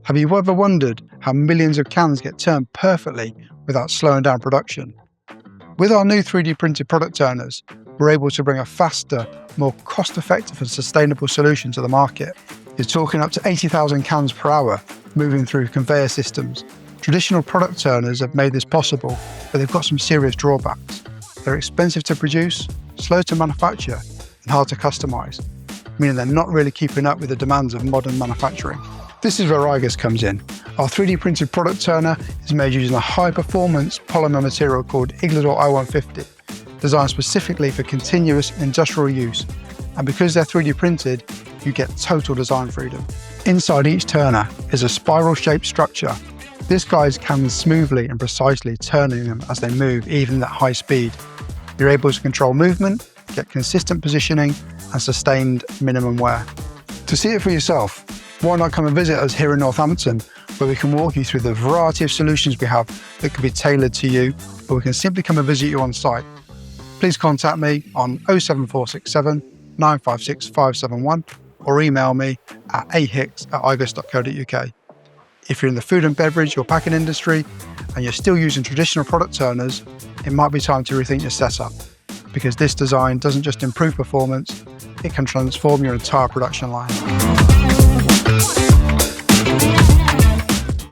Have you ever wondered how millions of cans get turned perfectly without slowing down production? With our new 3D printed product turners, we're able to bring a faster, more cost-effective and sustainable solution to the market. You're talking up to 80,000 cans per hour moving through conveyor systems. Traditional product turners have made this possible, but they've got some serious drawbacks. They're expensive to produce, slow to manufacture, and hard to customize, meaning they're not really keeping up with the demands of modern manufacturing. This is where Igust comes in. Our 3D printed product turner is made using a high-performance polymer material called Iglador I-150, designed specifically for continuous industrial use. And because they're 3D printed, you get total design freedom. Inside each turner is a spiral-shaped structure. This guides cans smoothly and precisely, turning them as they move, even at high speed. You're able to control movement, get consistent positioning, and sustained minimum wear. To see it for yourself, why not come and visit us here in Northampton, where we can walk you through the variety of solutions we have that could be tailored to you, or we can simply come and visit you on site. Please contact me on 07467 956 571 or email me at ahicks@igust.co.uk. If you're in the food and beverage or packing industry and you're still using traditional product turners, it might be time to rethink your setup, because this design doesn't just improve performance, it can transform your entire production line.